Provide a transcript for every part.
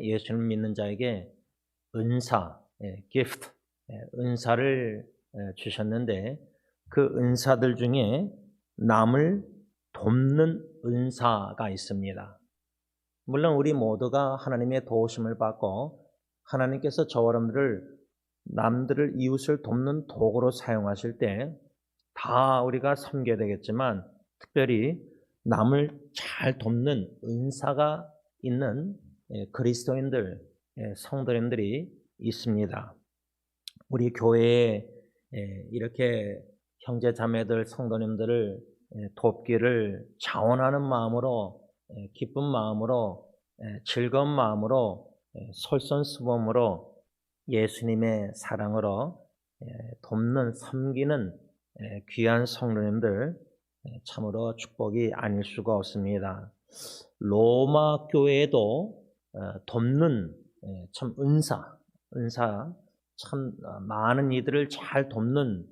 예수를 믿는 자에게 은사, gift, 은사를 주셨는데 그 은사들 중에 남을 돕는 은사가 있습니다. 물론 우리 모두가 하나님의 도우심을 받고 하나님께서 저와 남들을 이웃을 돕는 도구로 사용하실 때 다 우리가 섬겨야 되겠지만 특별히 남을 잘 돕는 은사가 있는 그리스도인들, 성도님들이 있습니다. 우리 교회에 이렇게 형제 자매들, 성도님들을 돕기를 자원하는 마음으로, 기쁜 마음으로, 즐거운 마음으로, 솔선수범으로 예수님의 사랑으로 돕는, 섬기는 귀한 성도님들 참으로 축복이 아닐 수가 없습니다. 로마 교회에도 돕는 참 은사 참 많은 이들을 잘 돕는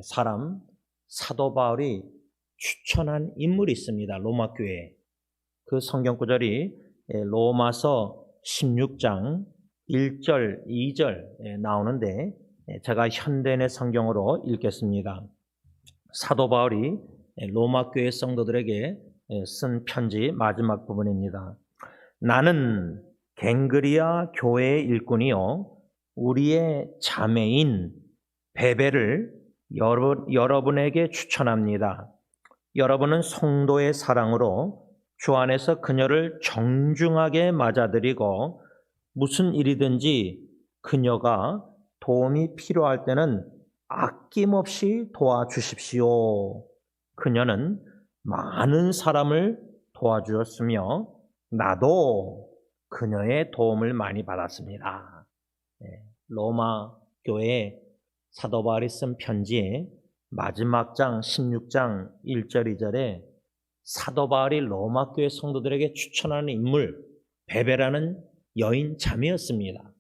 사람 사도 바울이 추천한 인물이 있습니다. 로마 교회에. 그 성경 구절이 로마서 16장 1절, 2절 나오는데 제가 현대인의 성경으로 읽겠습니다. 사도 바울이 로마 교회 성도들에게 쓴 편지 마지막 부분입니다. 나는 갱그리아 교회의 일꾼이요 우리의 자매인 베베를 여러분에게 추천합니다. 여러분은 성도의 사랑으로 주 안에서 그녀를 정중하게 맞아들이고 무슨 일이든지 그녀가 도움이 필요할 때는 아낌없이 도와주십시오. 그녀는 많은 사람을 도와주었으며 나도 그녀의 도움을 많이 받았습니다. 로마 교회에 사도 바울이 쓴 편지의 마지막 장 16장 1절 2절에 사도 바울이 로마 교회 성도들에게 추천하는 인물 베베라는 여인 자매였습니다.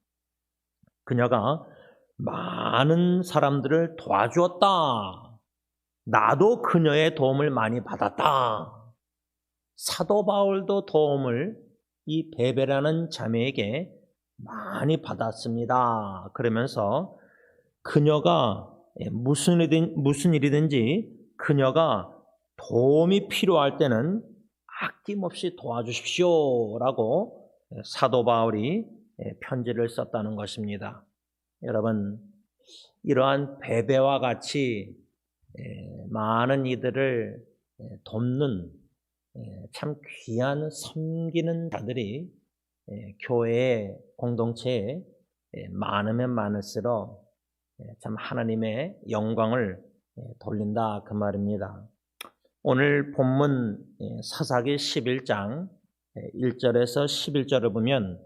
그녀가 많은 사람들을 도와주었다. 나도 그녀의 도움을 많이 받았다. 사도 바울도 도움을 이 베베라는 자매에게 많이 받았습니다. 그러면서 그녀가 무슨 일이든지 그녀가 도움이 필요할 때는 아낌없이 도와주십시오 라고 사도 바울이 편지를 썼다는 것입니다. 여러분, 이러한 베베와 같이 많은 이들을 돕는 참 귀한 섬기는 자들이 교회 공동체에 많으면 많을수록 참 하나님의 영광을 돌린다 그 말입니다. 오늘 본문 사사기 11장 1절에서 11절을 보면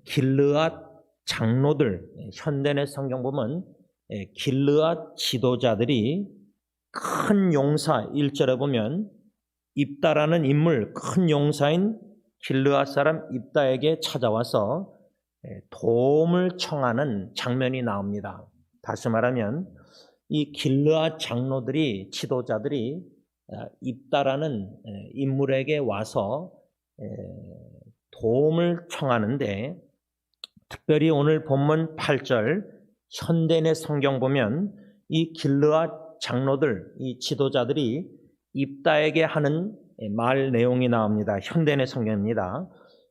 길르앗 장로들, 현대의 성경 보면 길르앗 지도자들이 큰 용사 1절에 보면 입다라는 인물, 큰 용사인 길르앗 사람 입다에게 찾아와서 도움을 청하는 장면이 나옵니다. 다시 말하면 이 길르앗 장로들이, 지도자들이 입다라는 인물에게 와서 도움을 청하는데 특별히 오늘 본문 8절 현대인의 성경 보면 이 길르앗 장로들, 이 지도자들이 입다에게 하는 말 내용이 나옵니다. 현대인의 성경입니다.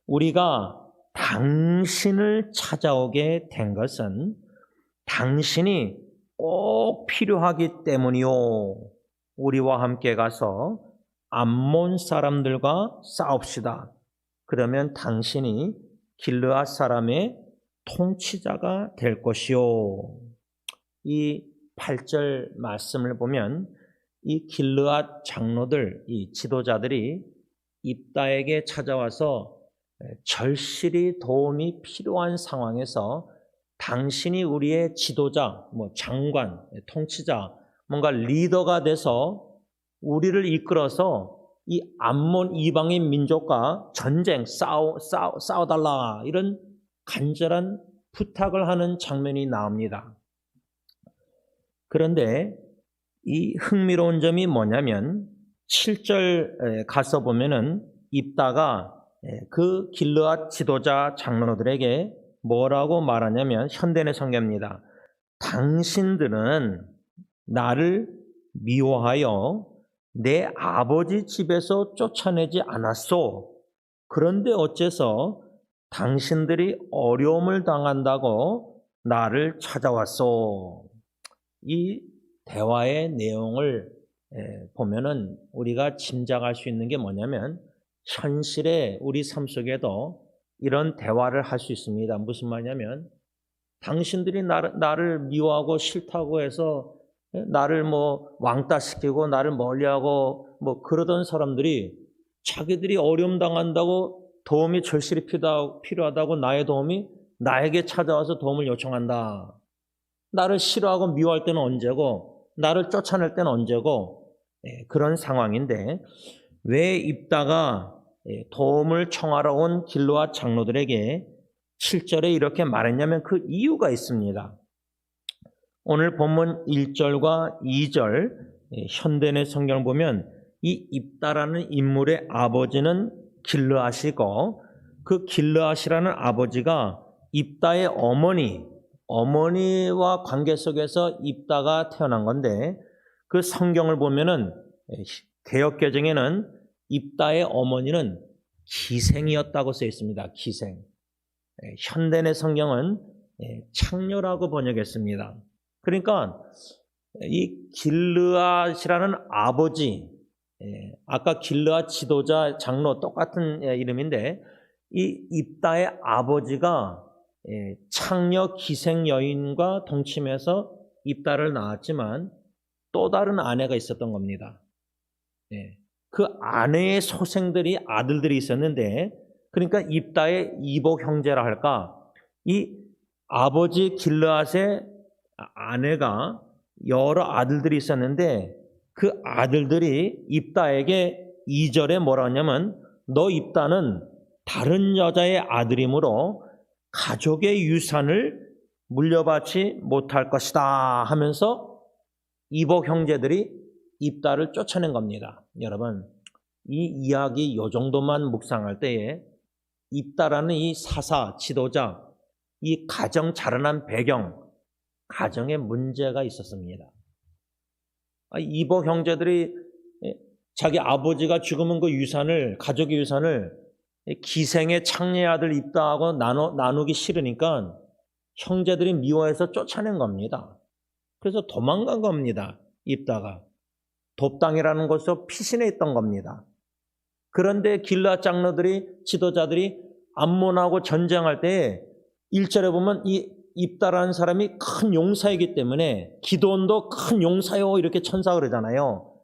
우리가 당신을 찾아오게 된 것은 당신이 꼭 필요하기 때문이요. 우리와 함께 가서 암몬 사람들과 싸웁시다. 그러면 당신이 길르앗 사람의 통치자가 될 것이요. 이 8절 말씀을 보면 이 길르앗 장로들, 이 지도자들이 입다에게 찾아와서 절실히 도움이 필요한 상황에서 당신이 우리의 지도자, 장관, 통치자, 뭔가 리더가 돼서 우리를 이끌어서 이 암몬 이방인 민족과 전쟁 싸워달라 이런 간절한 부탁을 하는 장면이 나옵니다. 그런데 이 흥미로운 점이 뭐냐면 7절 가서 보면은 입다가 그 길르앗 지도자 장로들에게 뭐라고 말하냐면 현대의 성경입니다. 당신들은 나를 미워하여 내 아버지 집에서 쫓아내지 않았소. 그런데 어째서 당신들이 어려움을 당한다고 나를 찾아왔소. 이 대화의 내용을 보면은 우리가 짐작할 수 있는 게 뭐냐면 현실의 우리 삶 속에도 이런 대화를 할 수 있습니다. 무슨 말이냐면 당신들이 나를 미워하고 싫다고 해서 나를 왕따시키고 나를 멀리하고 그러던 사람들이 자기들이 어려움 당한다고 도움이 절실히 필요하다고 나에게 찾아와서 도움을 요청한다. 나를 싫어하고 미워할 때는 언제고 나를 쫓아낼 때는 언제고 그런 상황인데 왜 입다가 도움을 청하러 온 길르앗 장로들에게 7절에 이렇게 말했냐면 그 이유가 있습니다. 오늘 본문 1절과 2절 현대의 성경을 보면 이 입다라는 인물의 아버지는 길르앗이고 그 길르앗이라는 아버지가 입다의 어머니와 관계 속에서 입다가 태어난 건데 그 성경을 보면은 개역개정에는 입다의 어머니는 기생이었다고 쓰여 있습니다. 기생. 현대의 성경은 창녀라고 번역했습니다. 그러니까 이 길르앗이라는 아버지, 아까 길르앗 지도자 장로 똑같은 이름인데 이 입다의 아버지가 창녀 기생 여인과 동침해서 입다를 낳았지만 또 다른 아내가 있었던 겁니다. 그 아내의 소생들이 아들들이 있었는데 그러니까 입다의 이복 형제라 할까 이 아버지 길르앗의 아내가 여러 아들들이 있었는데 그 아들들이 입다에게 2절에 뭐라 하냐면 너 입다는 다른 여자의 아들이므로 가족의 유산을 물려받지 못할 것이다 하면서 이복 형제들이 입다를 쫓아낸 겁니다. 여러분 이 이야기 요 정도만 묵상할 때에 입다라는 이 사사, 지도자, 이 가정 자라난 배경, 가정에 문제가 있었습니다. 이복 형제들이 자기 아버지가 죽으면 그 유산을, 가족의 유산을 기생의 창녀의 아들 입다하고 나누기 싫으니까 형제들이 미워해서 쫓아낸 겁니다. 그래서 도망간 겁니다. 입다가. 돕당이라는 곳에서 피신해 있던 겁니다. 그런데 길르앗 장로들이 지도자들이 암몬하고 전쟁할 때 1절에 보면 이 입다라는 사람이 큰 용사이기 때문에 기드온도 큰 용사요 이렇게 천사 그러잖아요.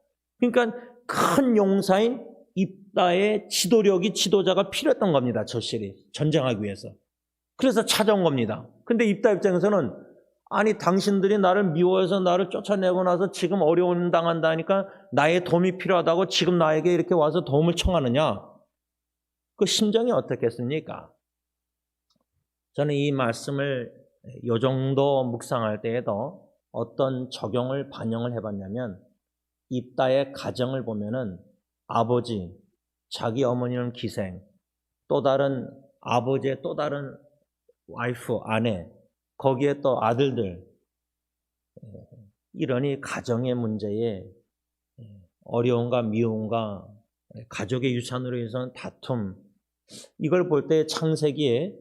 그러니까 큰 용사인 입다의 지도력이 지도자가 필요했던 겁니다. 절실히 전쟁하기 위해서. 그래서 찾아온 겁니다. 근데 입다 입장에서는 아니 당신들이 나를 미워해서 나를 쫓아내고 나서 지금 어려움 당한다니까 나의 도움이 필요하다고 지금 나에게 이렇게 와서 도움을 청하느냐? 그 심정이 어떻겠습니까? 저는 이 말씀을 요 정도 묵상할 때에도 어떤 적용을 반영을 해봤냐면 입다의 가정을 보면은 아버지, 자기 어머니는 기생, 또 다른 아버지의 또 다른 와이프, 아내, 거기에 또 아들들, 이러니 가정의 문제에 어려움과 미움과 가족의 유산으로 인해서 다툼, 이걸 볼 때 창세기에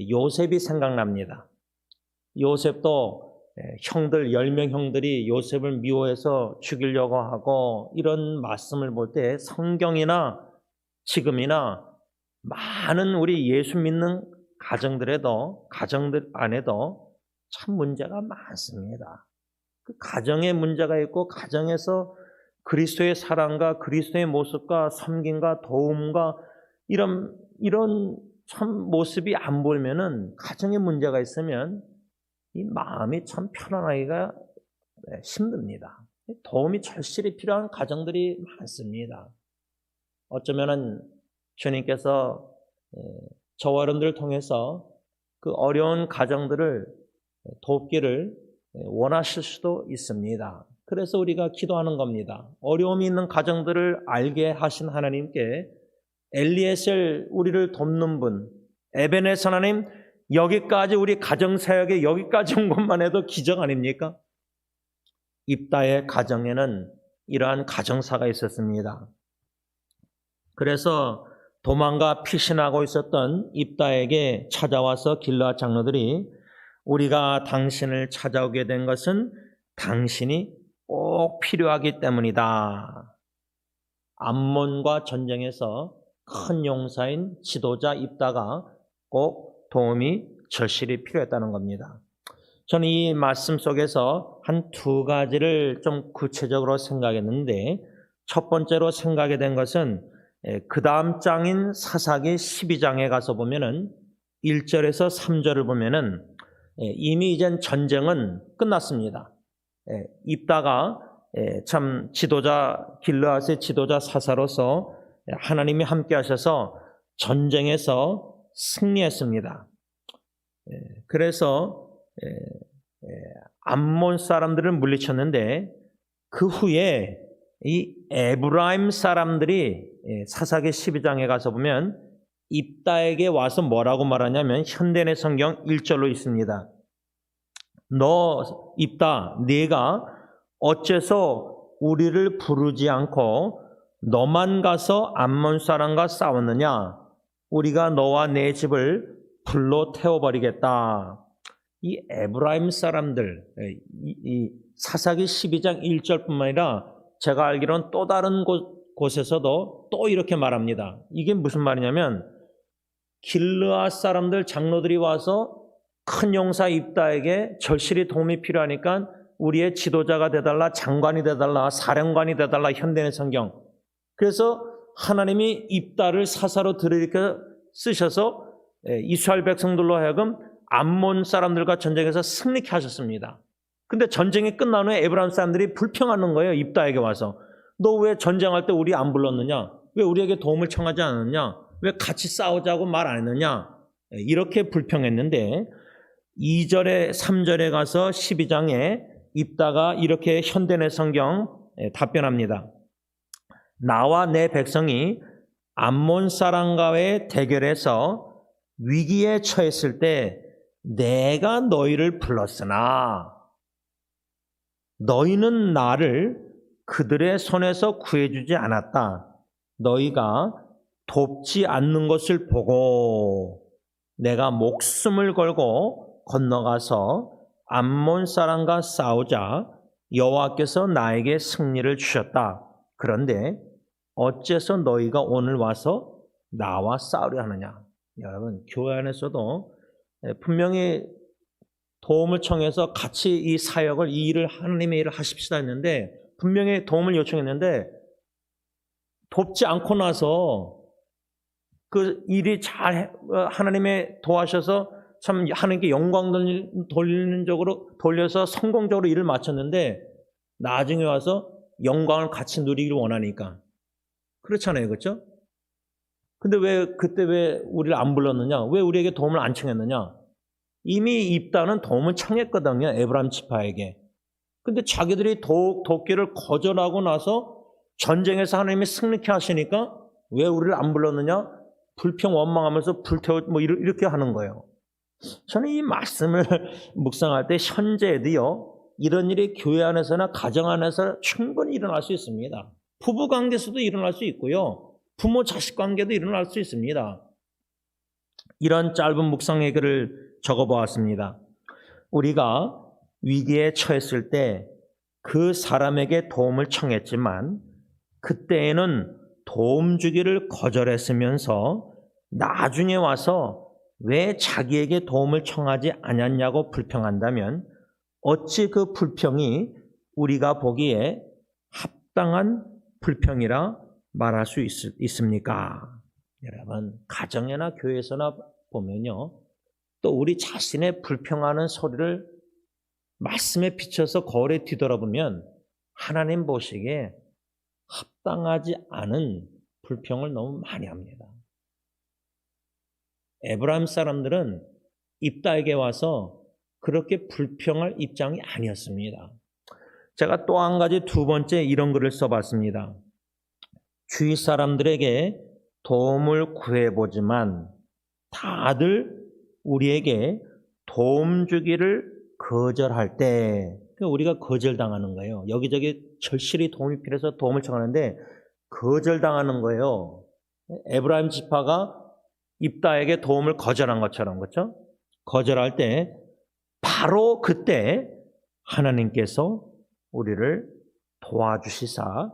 요셉이 생각납니다. 요셉도 형들 10명 형들이 요셉을 미워해서 죽이려고 하고 이런 말씀을 볼 때 성경이나 지금이나 많은 우리 예수 믿는 가정들 안에도 참 문제가 많습니다. 그 가정에 문제가 있고 가정에서 그리스도의 사랑과 그리스도의 모습과 섬김과 도움과 이런 참 모습이 안 보이면은 가정에 문제가 있으면 이 마음이 참 편안하기가 힘듭니다. 도움이 절실히 필요한 가정들이 많습니다. 어쩌면은 주님께서 저와 여러분들을 통해서 그 어려운 가정들을 돕기를 원하실 수도 있습니다. 그래서 우리가 기도하는 겁니다. 어려움이 있는 가정들을 알게 하신 하나님께 엘리에셀 우리를 돕는 분, 에베네스 하나님 여기까지 우리 가정사역에 여기까지 온 것만 해도 기적 아닙니까? 입다의 가정에는 이러한 가정사가 있었습니다. 그래서 도망가 피신하고 있었던 입다에게 찾아와서 길르앗 장로들이 우리가 당신을 찾아오게 된 것은 당신이 꼭 필요하기 때문이다. 암몬과 전쟁에서 큰 용사인 지도자 입다가 꼭 도움이 절실히 필요했다는 겁니다. 저는 이 말씀 속에서 한 두 가지를 좀 구체적으로 생각했는데 첫 번째로 생각이 된 것은 그 다음 장인 사사기 12장에 가서 보면은 1절에서 3절을 보면은 이미 이젠 전쟁은 끝났습니다. 입다가 참 지도자 길르앗의 지도자 사사로서 하나님이 함께 하셔서 전쟁에서 승리했습니다. 그래서 암몬 사람들을 물리쳤는데 그 후에 이 에브라임 사람들이 사사기 12장에 가서 보면 입다에게 와서 뭐라고 말하냐면 현대의 성경 1절로 있습니다. 너 입다, 네가 어째서 우리를 부르지 않고 너만 가서 암몬 사람과 싸웠느냐? 우리가 너와 내 집을 불로 태워버리겠다. 이 에브라임 사람들, 이 사사기 12장 1절뿐만 아니라 제가 알기로는 또 다른 곳에서도 또 이렇게 말합니다. 이게 무슨 말이냐면 길르앗 사람들 장로들이 와서 큰 용사 입다에게 절실히 도움이 필요하니까 우리의 지도자가 되달라, 장관이 되달라, 사령관이 되달라, 현대의 성경. 그래서 하나님이 입다를 사사로 들이켜 쓰셔서 이스라엘 백성들로 하여금 암몬 사람들과 전쟁에서 승리케 하셨습니다. 근데 전쟁이 끝난 후에 에브라임 사람들이 불평하는 거예요. 입다에게 와서. 너 왜 전쟁할 때 우리 안 불렀느냐? 왜 우리에게 도움을 청하지 않았느냐? 왜 같이 싸우자고 말 안 했느냐? 이렇게 불평했는데 2절에 3절에 가서 12장에 입다가 이렇게 현대의 성경 답변합니다. 나와 내 백성이 암몬 사람과의 대결에서 위기에 처했을 때 내가 너희를 불렀으나 너희는 나를 그들의 손에서 구해주지 않았다. 너희가 돕지 않는 것을 보고 내가 목숨을 걸고 건너가서 암몬 사람과 싸우자 여호와께서 나에게 승리를 주셨다. 그런데 어째서 너희가 오늘 와서 나와 싸우려 하느냐? 여러분, 교회 안에서도 분명히 도움을 청해서 같이 이 사역을, 이 일을, 하나님의 일을 하십시다 했는데 분명히 도움을 요청했는데 돕지 않고 나서 그 일이 잘 하나님의 도와셔서 참 하나님께 영광 돌리는 쪽으로 돌려서 성공적으로 일을 마쳤는데 나중에 와서 영광을 같이 누리기를 원하니까 그렇잖아요, 그렇죠? 근데 그때 왜 우리를 안 불렀느냐? 왜 우리에게 도움을 안 청했느냐? 이미 입다는 도움을 청했거든요, 에브라임 지파에게. 근데 자기들이 돕기를 거절하고 나서 전쟁에서 하나님이 승리케 하시니까 왜 우리를 안 불렀느냐? 불평 원망하면서 불태워 이렇게 하는 거예요. 저는 이 말씀을 묵상할 때 현재에도요, 이런 일이 교회 안에서나 가정 안에서 충분히 일어날 수 있습니다. 부부 관계에서도 일어날 수 있고요. 부모 자식 관계도 일어날 수 있습니다. 이런 짧은 묵상의 글을 적어보았습니다. 우리가 위기에 처했을 때 그 사람에게 도움을 청했지만 그때에는 도움 주기를 거절했으면서 나중에 와서 왜 자기에게 도움을 청하지 않았냐고 불평한다면 어찌 그 불평이 우리가 보기에 합당한 불평이라 말할 수 있습니까? 여러분, 가정이나 교회에서나 보면요, 또 우리 자신의 불평하는 소리를 말씀에 비춰서 거울에 뒤돌아보면 하나님 보시기에 합당하지 않은 불평을 너무 많이 합니다. 에브라임 사람들은 입다에게 와서 그렇게 불평할 입장이 아니었습니다. 제가 또 한 가지 두 번째 이런 글을 써봤습니다. 주위 사람들에게 도움을 구해보지만 다들 우리에게 도움 주기를 거절할 때 우리가 거절당하는 거예요. 여기저기 절실히 도움이 필요해서 도움을 청하는데 거절당하는 거예요. 에브라임 지파가 입다에게 도움을 거절한 것처럼, 그렇죠? 거절할 때 바로 그때 하나님께서 우리를 도와주시사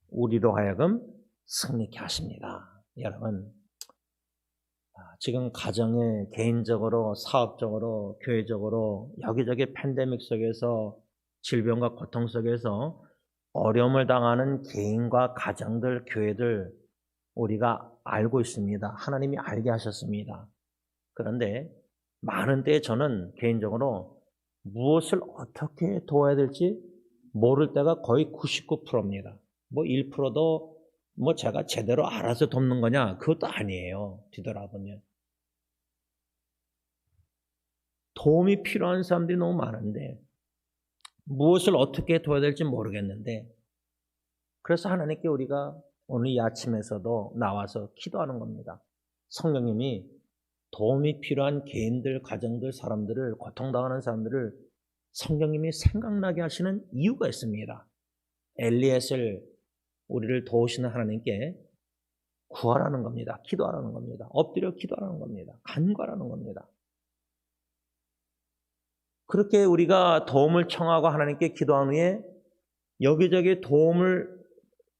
우리로 하여금 승리케 하십니다. 여러분, 지금 가정에 개인적으로, 사업적으로, 교회적으로 여기저기 팬데믹 속에서 질병과 고통 속에서 어려움을 당하는 개인과 가정들, 교회들 우리가 알고 있습니다. 하나님이 알게 하셨습니다. 그런데 많은 때에 저는 개인적으로 무엇을 어떻게 도와야 될지 모를 때가 거의 99%입니다. 뭐 1%도 뭐 제가 제대로 알아서 돕는 거냐? 그것도 아니에요. 뒤돌아보면. 도움이 필요한 사람들이 너무 많은데 무엇을 어떻게 도와야 될지 모르겠는데 그래서 하나님께 우리가 오늘 이 아침에서도 나와서 기도하는 겁니다. 성령님이 도움이 필요한 개인들, 가정들, 사람들을, 고통당하는 사람들을 성령님이 생각나게 하시는 이유가 있습니다. 엘리엣을 우리를 도우시는 하나님께 구하라는 겁니다. 기도하라는 겁니다. 엎드려 기도하라는 겁니다. 간구하라는 겁니다. 그렇게 우리가 도움을 청하고 하나님께 기도한 후에 여기저기 도움을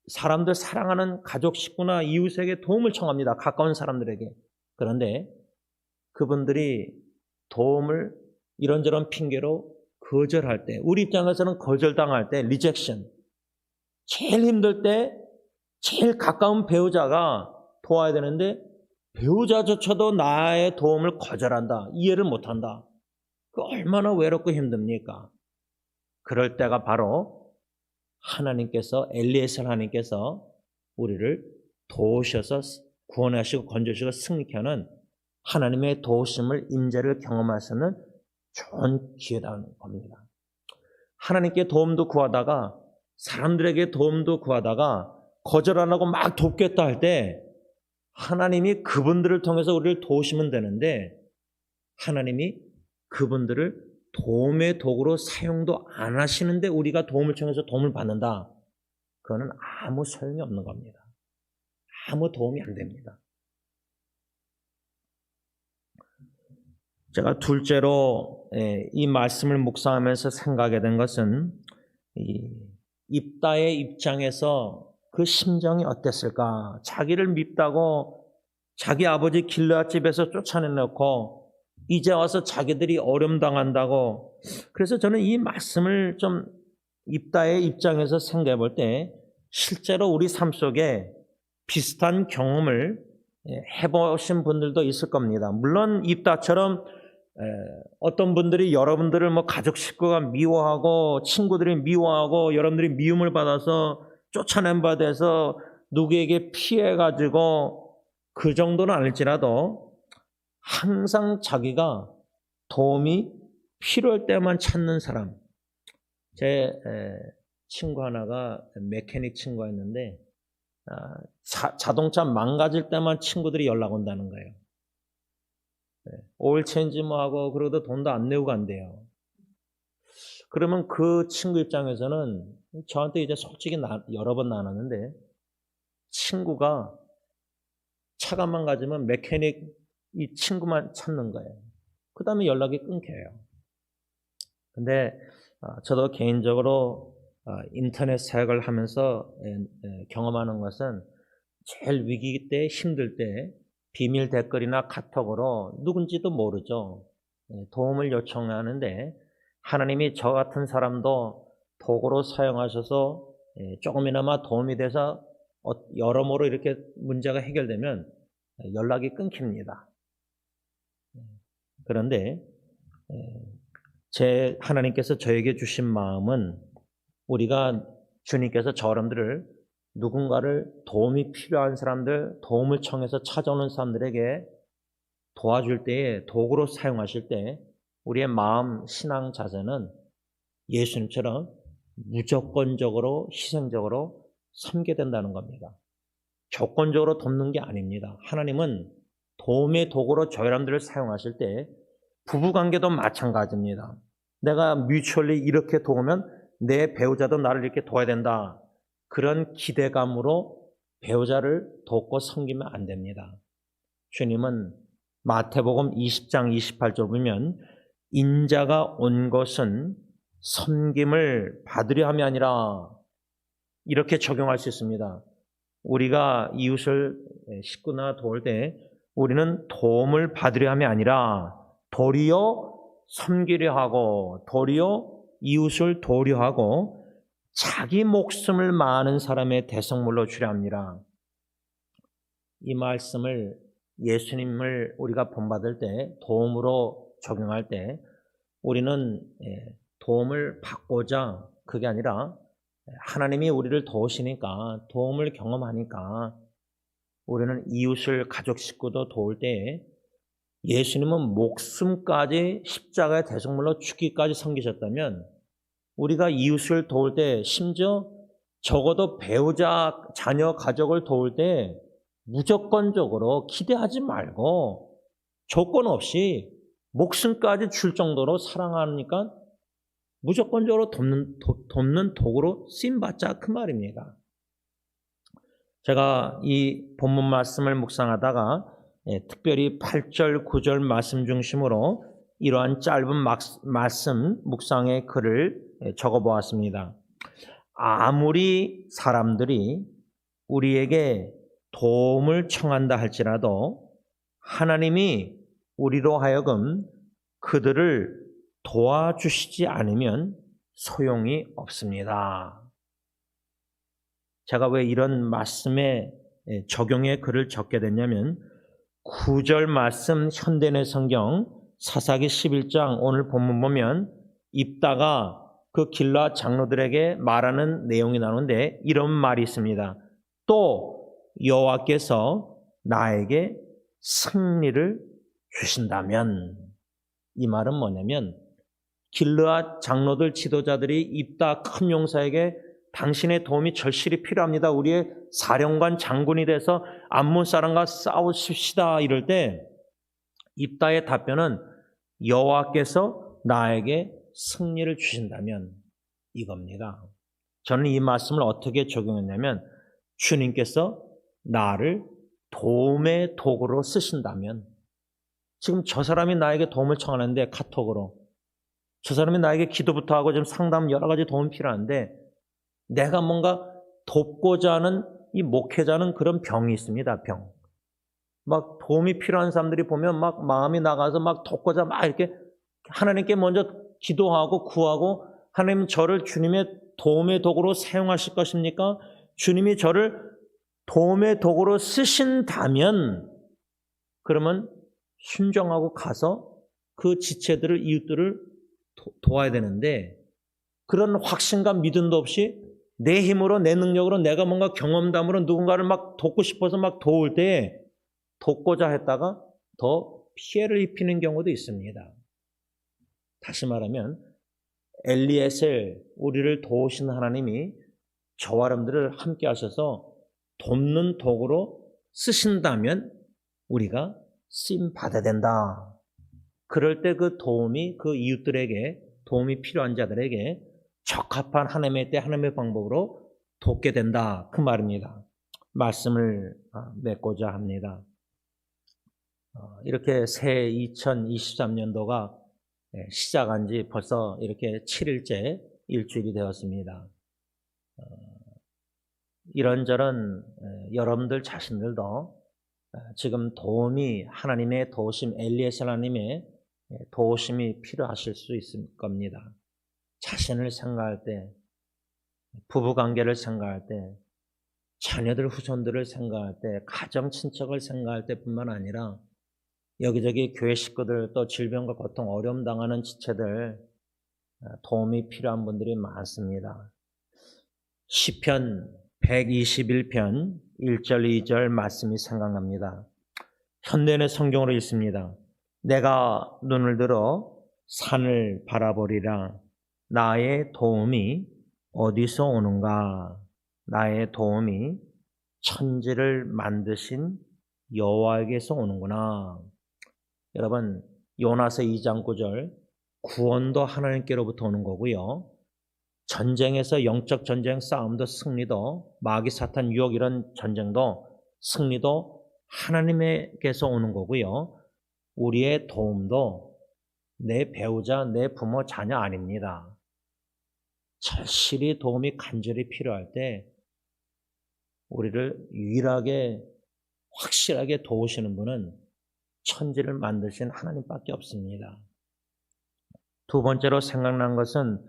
사람들 사랑하는 가족, 식구나 이웃에게 도움을 청합니다. 가까운 사람들에게. 그런데 그분들이 도움을 이런저런 핑계로 거절할 때, 우리 입장에서는 거절당할 때, 리젝션. 제일 힘들 때 제일 가까운 배우자가 도와야 되는데 배우자조차도 나의 도움을 거절한다. 이해를 못한다. 그 얼마나 외롭고 힘듭니까? 그럴 때가 바로 하나님께서, 엘리에셀 하나님께서 우리를 도우셔서 구원하시고 건져주시고 승리케 하는 하나님의 도우심을, 임재를 경험할 수 있는 좋은 기회라는 겁니다. 하나님께 도움도 구하다가 사람들에게 도움도 구하다가 거절 안 하고 막 돕겠다 할 때 하나님이 그분들을 통해서 우리를 도우시면 되는데 하나님이 그분들을 도움의 도구로 사용도 안 하시는데 우리가 도움을 청해서 도움을 받는다. 그거는 아무 소용이 없는 겁니다. 아무 도움이 안 됩니다. 제가 둘째로 이 말씀을 묵상하면서 생각하게 된 것은 입다의 입장에서 그 심정이 어땠을까? 자기를 밉다고 자기 아버지 길르앗 집에서 쫓아내놓고 이제 와서 자기들이 어려움 당한다고. 그래서 저는 이 말씀을 좀 입다의 입장에서 생각해 볼 때 실제로 우리 삶 속에 비슷한 경험을 해보신 분들도 있을 겁니다. 물론 입다처럼 어떤 분들이 여러분들을 뭐 가족 식구가 미워하고 친구들이 미워하고 여러분들이 미움을 받아서 쫓아낸 바 돼서 누구에게 피해가지고 그 정도는 아닐지라도 항상 자기가 도움이 필요할 때만 찾는 사람. 제 친구 하나가 메케닉 친구였는데 자동차 망가질 때만 친구들이 연락 온다는 거예요. 오일 체인지 뭐 하고 그러도 돈도 안 내고 간대요. 그러면 그 친구 입장에서는 저한테 이제 솔직히 여러 번 나눴는데 친구가 차가 망가지면 메케닉 이 친구만 찾는 거예요. 그 다음에 연락이 끊겨요. 근데 저도 개인적으로 인터넷 사역을 하면서 경험하는 것은 제일 위기 때, 힘들 때 비밀 댓글이나 카톡으로 누군지도 모르죠. 도움을 요청하는데 하나님이 저 같은 사람도 도구로 사용하셔서 조금이나마 도움이 돼서 여러모로 이렇게 문제가 해결되면 연락이 끊깁니다. 그런데 하나님께서 저에게 주신 마음은 우리가 주님께서 저람들을 누군가를 도움이 필요한 사람들, 도움을 청해서 찾아오는 사람들에게 도와줄 때에 도구로 사용하실 때 우리의 마음, 신앙 자세는 예수님처럼 무조건적으로 희생적으로 섬게 된다는 겁니다. 조건적으로 돕는 게 아닙니다. 하나님은 도움의 도구로 저 사람들을 사용하실 때 부부관계도 마찬가지입니다. 내가 뮤추얼리 이렇게 도우면 내 배우자도 나를 이렇게 도와야 된다. 그런 기대감으로 배우자를 돕고 섬기면 안 됩니다. 주님은 마태복음 20장 28절 보면 인자가 온 것은 섬김을 받으려 함이 아니라 이렇게 적용할 수 있습니다. 우리가 이웃을 식구나 도울 때 우리는 도움을 받으려 함이 아니라 도리어 섬기려 하고 도리어 이웃을 도우려 하고 자기 목숨을 많은 사람의 대성물로 주려 합니다. 이 말씀을 예수님을 우리가 본받을 때 도움으로 적용할 때 우리는 도움을 받고자 그게 아니라 하나님이 우리를 도우시니까 도움을 경험하니까 우리는 이웃을 가족 식구도 도울 때 예수님은 목숨까지 십자가의 대속물로 죽기까지 섬기셨다면 우리가 이웃을 도울 때 심지어 적어도 배우자, 자녀, 가족을 도울 때 무조건적으로 기대하지 말고 조건 없이 목숨까지 줄 정도로 사랑하니까 무조건적으로 돕는 도구로 쓰임받자 그 말입니다. 제가 이 본문 말씀을 묵상하다가 특별히 8절, 9절 말씀 중심으로 이러한 짧은 말씀 묵상의 글을 적어보았습니다. 아무리 사람들이 우리에게 도움을 청한다 할지라도 하나님이 우리로 하여금 그들을 도와주시지 않으면 소용이 없습니다. 제가 왜 이런 말씀에 적용의 글을 적게 됐냐면 9절 말씀 현대내 성경 사사기 11장 오늘 본문 보면 입다가 그 길라 장로들에게 말하는 내용이 나오는데 이런 말이 있습니다. 또 여호와께서 나에게 승리를 주신다면 이 말은 뭐냐면 길르앗 장로들 지도자들이 입다 큰 용사에게 당신의 도움이 절실히 필요합니다. 우리의 사령관 장군이 돼서 암몬 사람과 싸우십시다 이럴 때 입다의 답변은 여호와께서 나에게 승리를 주신다면 이겁니다. 저는 이 말씀을 어떻게 적용했냐면 주님께서 나를 도움의 도구로 쓰신다면 지금 저 사람이 나에게 도움을 청하는데 카톡으로 저 사람이 나에게 기도부터 하고 지금 상담 여러 가지 도움이 필요한데 내가 뭔가 돕고자 하는 이 목회자는 그런 병이 있습니다. 병. 막 도움이 필요한 사람들이 보면 막 마음이 나가서 막 돕고자 막 이렇게 하나님께 먼저 기도하고 구하고 하나님 저를 주님의 도움의 도구로 사용하실 것입니까? 주님이 저를 도움의 도구로 쓰신다면 그러면 순종하고 가서 그 지체들을 이웃들을 도와야 되는데 그런 확신과 믿음도 없이 내 힘으로 내 능력으로 내가 뭔가 경험담으로 누군가를 막 돕고 싶어서 막 도울 때 돕고자 했다가 더 피해를 입히는 경우도 있습니다. 다시 말하면 엘리에셀 우리를 도우신 하나님이 저와 여러분들을 함께 하셔서 돕는 도구로 쓰신다면 우리가 쓰임 받아야 된다. 그럴 때 그 도움이 그 이웃들에게 도움이 필요한 자들에게 적합한 하나님의 때 하나님의 방법으로 돕게 된다. 그 말입니다. 말씀을 맺고자 합니다. 이렇게 새 2023년도가 시작한 지 벌써 이렇게 7일째 일주일이 되었습니다. 이런저런 여러분들 자신들도 지금 도움이 하나님의 도우심, 엘리에셀 하나님의 도우심이 필요하실 수 있을 겁니다. 자신을 생각할 때, 부부관계를 생각할 때, 자녀들 후손들을 생각할 때, 가정 친척을 생각할 때뿐만 아니라 여기저기 교회 식구들 또 질병과 고통 어려움 당하는 지체들 도움이 필요한 분들이 많습니다. 시편 121편 1절 2절 말씀이 생각납니다. 현대의 성경으로 읽습니다. 내가 눈을 들어 산을 바라보리라. 나의 도움이 어디서 오는가? 나의 도움이 천지를 만드신 여호와에게서 오는구나. 여러분, 요나서 2장 9절, 구원도 하나님께로부터 오는 거고요. 전쟁에서 영적 전쟁, 싸움도 승리도, 마귀 사탄 유혹 이런 전쟁도 승리도 하나님에게서 오는 거고요. 우리의 도움도 내 배우자, 내 부모, 자녀 아닙니다. 절실히 도움이 간절히 필요할 때 우리를 유일하게 확실하게 도우시는 분은 천지를 만드신 하나님밖에 없습니다. 두 번째로 생각난 것은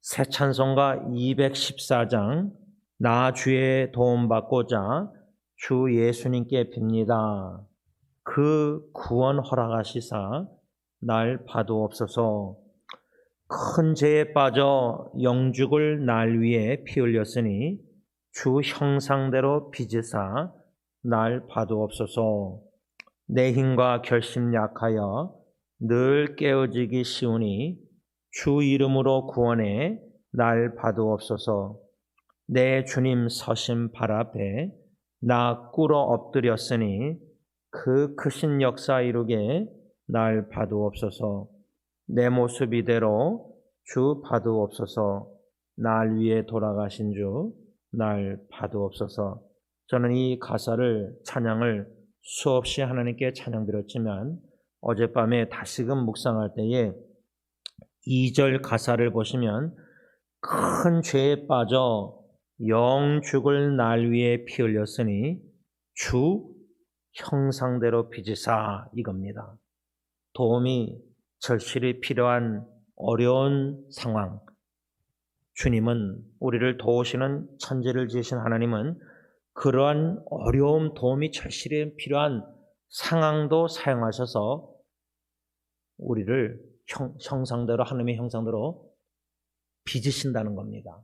새 찬송가 214장 나 주의 도움받고자 주 예수님께 빕니다. 그 구원 허락하시사 날 봐두옵소서. 큰 죄에 빠져 영죽을 날 위해 피 흘렸으니 주 형상대로 빚으사 날 봐두옵소서. 내 힘과 결심 약하여 늘 깨어지기 쉬우니 주 이름으로 구원해 날 봐두옵소서. 내 주님 서신 발 앞에 나 꿇어 엎드렸으니 그 크신 역사 이루게 날 봐두옵소서. 내 모습 이대로 주 봐두옵소서. 날 위해 돌아가신 주 날 봐두옵소서. 저는 이 가사를 찬양을 수없이 하나님께 찬양드렸지만 어젯밤에 다시금 묵상할 때에 2절 가사를 보시면 큰 죄에 빠져 영 죽을 날 위해 피 흘렸으니 주 형상대로 빚으사 이겁니다. 도움이 절실히 필요한 어려운 상황, 주님은 우리를 도우시는 천지를 지으신 하나님은 그러한 어려움, 도움이 절실히 필요한 상황도 사용하셔서 우리를 형상대로, 하나님의 형상대로 빚으신다는 겁니다.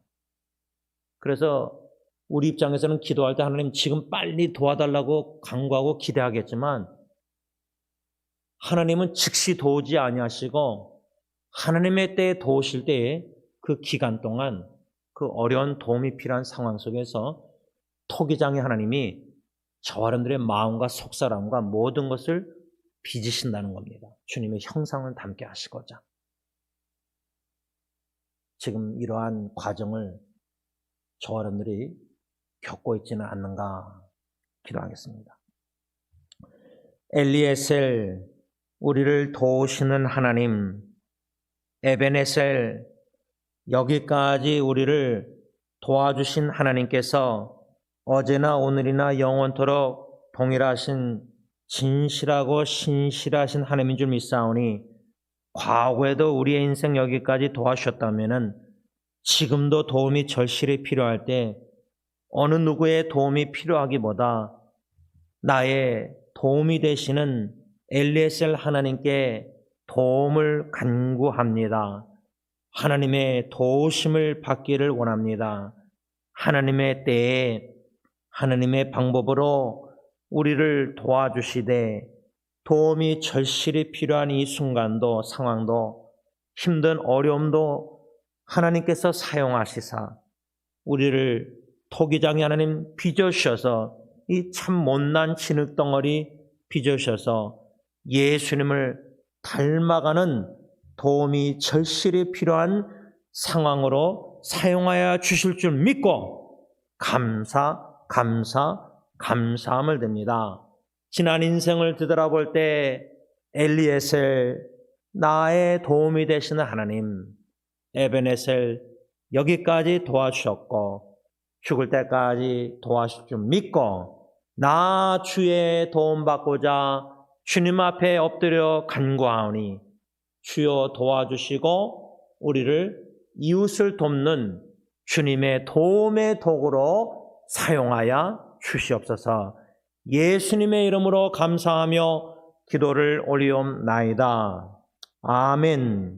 그래서 우리 입장에서는 기도할 때 하나님 지금 빨리 도와달라고 간구하고 기대하겠지만 하나님은 즉시 도우지 아니하시고 하나님의 때에 도우실 때에 그 기간 동안 그 어려운 도움이 필요한 상황 속에서 토기장의 하나님이 저와 여러분들의 마음과 속사람과 모든 것을 빚으신다는 겁니다. 주님의 형상을 담게 하시고자. 지금 이러한 과정을 저와 여러분들이 겪고 있지는 않는가 기도하겠습니다. 엘리에셀, 우리를 도우시는 하나님, 에베네셀, 여기까지 우리를 도와주신 하나님께서 어제나 오늘이나 영원토록 동일하신 진실하고 신실하신 하나님인 줄 믿사오니 과거에도 우리의 인생 여기까지 도와주셨다면 지금도 도움이 절실히 필요할 때 어느 누구의 도움이 필요하기보다 나의 도움이 되시는 엘리에셀 하나님께 도움을 간구합니다. 하나님의 도우심을 받기를 원합니다. 하나님의 때에 하나님의 방법으로 우리를 도와주시되 도움이 절실히 필요한 이 순간도 상황도 힘든 어려움도 하나님께서 사용하시사 우리를 토기장의 하나님 빚어주셔서 이 참 못난 진흙덩어리 빚어주셔서 예수님을 닮아가는 도움이 절실히 필요한 상황으로 사용하여 주실 줄 믿고 감사함을 드립니다. 지난 인생을 뒤돌아볼 때 엘리에셀, 나의 도움이 되시는 하나님, 에베네셀, 여기까지 도와주셨고 죽을 때까지 도와주실 줄 믿고 나 주의 도움받고자 주님 앞에 엎드려 간구하오니 주여 도와주시고 우리를 이웃을 돕는 주님의 도움의 도구로 사용하여 주시옵소서. 예수님의 이름으로 감사하며 기도를 올리옵나이다. 아멘.